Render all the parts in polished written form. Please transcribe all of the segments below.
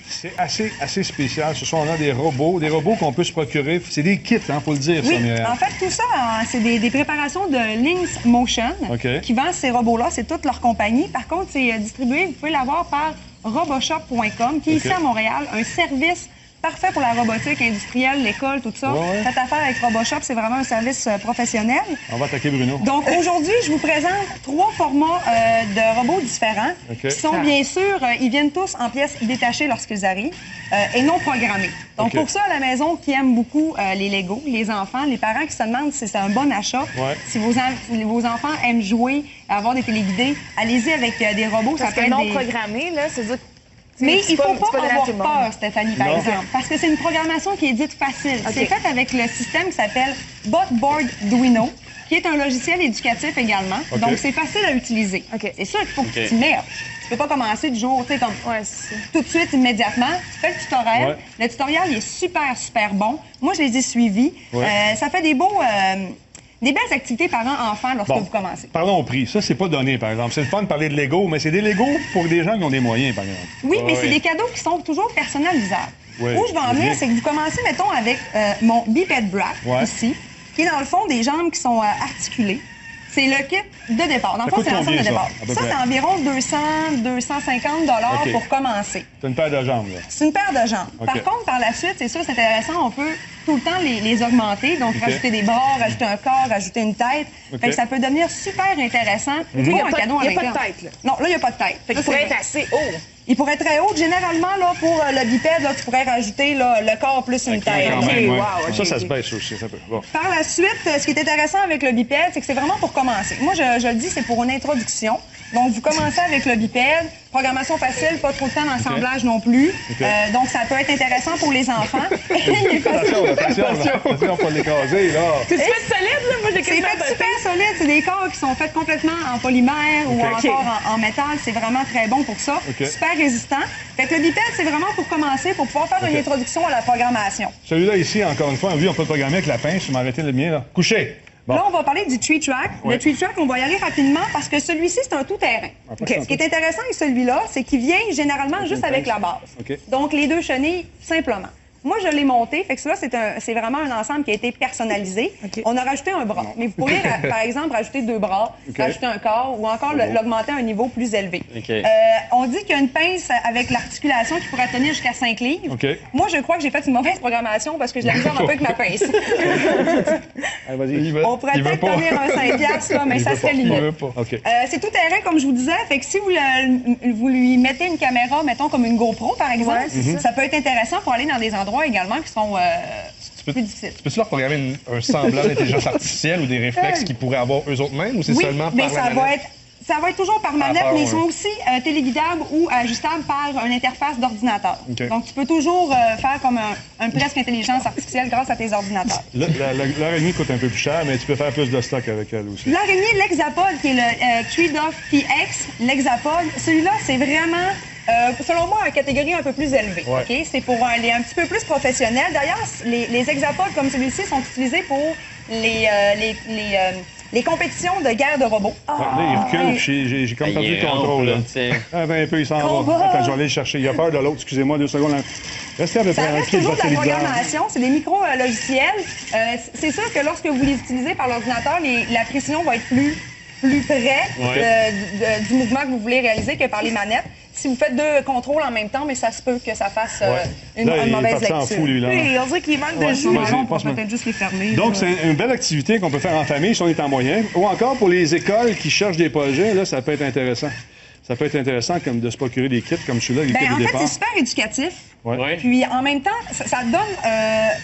C'est assez spécial. Ce sont des robots qu'on peut se procurer. C'est des kits, hein, faut le dire, oui, ça, Myriam. En fait, tout ça, c'est des préparations de Lynx Motion qui vend ces robots-là. C'est toute leur compagnie. Par contre, c'est distribué, vous pouvez l'avoir par roboshop.com, qui est ici à Montréal, un service parfait pour la robotique industrielle, l'école, tout ça. Faites affaire avec Roboshop, c'est vraiment un service professionnel. On va attaquer Bruno. Donc, aujourd'hui, je vous présente 3 formats de robots différents qui sont, bien sûr, ils viennent tous en pièces détachées lorsqu'ils arrivent et non programmés. Donc, pour ça, à la maison, qui aime beaucoup les Legos, les enfants, les parents qui se demandent si c'est un bon achat, si vos enfants aiment jouer, avoir des téléguidés, allez-y avec des robots. Parce que non programmés, là, c'est dire. Mais il ne faut pas avoir peur, Stéphanie, par exemple, parce que c'est une programmation qui est dite facile. C'est fait avec le système qui s'appelle BotBoardDuino, qui est un logiciel éducatif également. Donc, c'est facile à utiliser. C'est sûr qu'il faut que tu t'y mettes. Tu peux pas commencer du jour, tu sais, comme tout de suite, immédiatement. Tu fais le tutoriel. Le tutoriel, il est super, super bon. Moi, je les ai suivis. Ça fait des beaux... Des belles activités parents-enfants lorsque vous commencez. Parlons au prix. Ça, c'est pas donné, par exemple. C'est le fun de parler de Lego, mais c'est des Lego pour des gens qui ont des moyens, par exemple. Oui, mais c'est des cadeaux qui sont toujours personnalisables. Où je vais en venir, c'est que vous commencez, mettons, avec mon Biped Brat, ici, qui est dans le fond des jambes qui sont articulées. C'est le kit de départ. Dans le fond, c'est l'ensemble de départ. Ça, c'est environ 200-250 $ pour commencer. C'est une paire de jambes, là. C'est une paire de jambes. Par contre, par la suite, c'est sûr, c'est intéressant, on peut tout le temps les augmenter. Donc, rajouter des bras, rajouter un corps, rajouter une tête. Fait que ça peut devenir super intéressant pour un cadeau à l'intérieur. Il n'y a pas de tête, là. Non, là, il n'y a pas de tête. Ça pourrait être assez haut. Il pourrait être très haut. Généralement, là, pour le bipède, là, tu pourrais rajouter là, le corps plus une tête. Ça se baisse aussi. Ça peut... Par la suite, ce qui est intéressant avec le bipède, c'est que c'est vraiment pour commencer. Moi, je le dis, c'est pour une introduction. Donc, vous commencez avec le bipède. Programmation facile, pas trop de temps d'assemblage non plus. Donc, ça peut être intéressant pour les enfants. Attention, pas l'écraser, là. C'est fait solide, là? Moi, c'est fait super solide. C'est des corps qui sont faits complètement en polymère ou encore en métal. C'est vraiment très bon pour ça. Super résistant. Fait que le bipède, c'est vraiment pour commencer, pour pouvoir faire une introduction à la programmation. Celui-là ici, encore une fois, on peut le programmer avec la pince. Je m'arrêtais le mien, là. Couché. Là, on va parler du Tree Track. Le Tree Track, on va y aller rapidement parce que celui-ci, c'est un tout-terrain. Ce qui est intéressant avec celui-là, c'est qu'il vient généralement juste avec la base. Donc, les 2 chenilles, simplement. Moi, je l'ai monté. Fait que celui-là, c'est vraiment un ensemble qui a été personnalisé. On a rajouté un bras. Mais vous pourriez, par exemple, rajouter 2 bras, rajouter un corps ou encore l'augmenter à un niveau plus élevé. On dit qu'il y a une pince avec l'articulation qui pourrait tenir jusqu'à 5 livres. Moi, je crois que j'ai fait une mauvaise programmation parce que je l'ai mis un peu avec ma pince. On pourrait peut-être tenir un 5 $, là, mais ça serait limite. C'est tout terrain, comme je vous disais. Fait que si vous lui mettez une caméra, mettons comme une GoPro, par exemple, ça peut être intéressant pour aller dans des endroits également qui sont plus difficiles. Tu peux-tu leur programmer un semblant d'intelligence artificielle ou des réflexes qu'ils pourraient avoir eux autres mêmes ou c'est seulement par la manette? Ça va être toujours par manette, mais ils sont aussi téléguidables ou ajustables par une interface d'ordinateur. Donc, tu peux toujours faire comme un presque intelligence artificielle grâce à tes ordinateurs. L'araignée coûte un peu plus cher, mais tu peux faire plus de stock avec elle aussi. L'araignée, l'Hexapod, qui est le Trade-Off PX, l'Hexapod, celui-là, c'est vraiment... selon moi, une catégorie un peu plus élevée. C'est pour les un petit peu plus professionnels. D'ailleurs, les hexapodes comme celui-ci sont utilisés pour les compétitions de guerre de robots. Là, il recule, j'ai comme perdu le contrôle. Un peu, il s'en va. Attends, je vais aller le chercher. Il a peur de l'autre. Excusez-moi 2 secondes. Restez avec ça reste toujours de la programmation. C'est des micro-logiciels. C'est sûr que lorsque vous les utilisez par l'ordinateur, la précision va être plus près du mouvement que vous voulez réaliser que par les manettes. Si vous faites 2 contrôles en même temps, mais ça se peut que ça fasse une mauvaise lecture. On dirait qu'il manque de jus. On peut peut-être juste les fermer. Donc, c'est une belle activité qu'on peut faire en famille si on est en moyen. Ou encore pour les écoles qui cherchent des projets, là, ça peut être intéressant. Ça peut être intéressant comme de se procurer des kits comme celui-là, les kits de départ. En fait, c'est super éducatif. Puis, en même temps, ça donne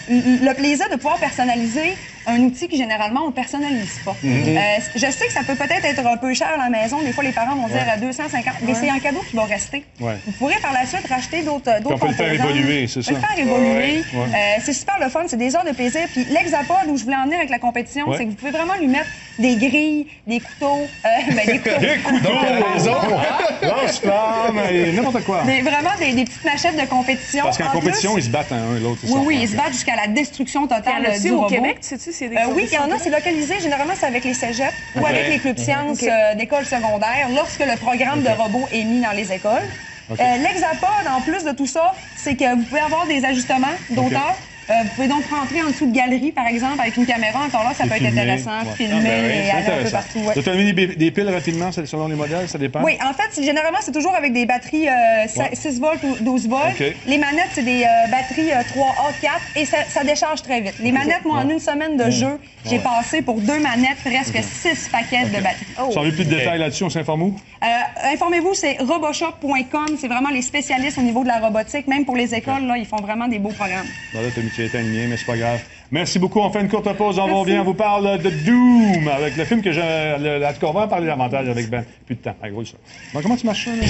le plaisir de pouvoir personnaliser un outil que, généralement, on ne personnalise pas. Je sais que ça peut peut-être être un peu cher à la maison. Des fois, les parents vont dire 250, mais c'est un cadeau qui va rester. Vous pourrez, par la suite, racheter d'autres composants. On peut le faire évoluer, c'est ça. On peut le faire évoluer. C'est super le fun. C'est des heures de plaisir. Puis, l'Hexapod, où je voulais en venir avec la compétition, c'est que vous pouvez vraiment lui mettre des grilles, des couteaux. Des couteaux à la maison! lance-flamme, et n'importe quoi. Mais vraiment des petites machettes de compétition. Parce qu'en En compétition, plus, ils se battent un et l'autre. oui, ils se battent jusqu'à la destruction totale aussi du au robot. Québec, tu sais, c'est des Oui, il y en a, c'est localisé. Généralement, c'est avec les cégeps ou avec les clubs sciences d'écoles secondaires lorsque le programme de robot est mis dans les écoles. L'hexapod, en plus de tout ça, c'est que vous pouvez avoir des ajustements d'auteur. Vous pouvez donc rentrer en dessous de galerie, par exemple, avec une caméra. Encore là, ça peut être intéressant, filmer et aller un peu partout. Ouais. L'autonomie des piles rapidement, selon les modèles, ça dépend? Oui, en fait, généralement, c'est toujours avec des batteries 6 volts ou 12 volts. Okay. Les manettes, c'est des batteries 3A, 4 et ça décharge très vite. Les manettes, moi, en une semaine de jeu, j'ai passé pour 2 manettes presque 6 paquets de batteries. Si on veut plus de détails là-dessus, on s'informe où? Informez-vous, c'est roboshop.com. C'est vraiment les spécialistes au niveau de la robotique. Même pour les écoles, là, ils font vraiment des beaux programmes. Bon, là, tu as éteint le mien, mais c'est pas grave. Merci beaucoup. On fait une courte pause. On revient. On vous parle de Doom, avec le film que j'ai... On va en parler davantage avec Ben. Plus de temps. Allez, roule ça. Bon, comment tu marches ça, là?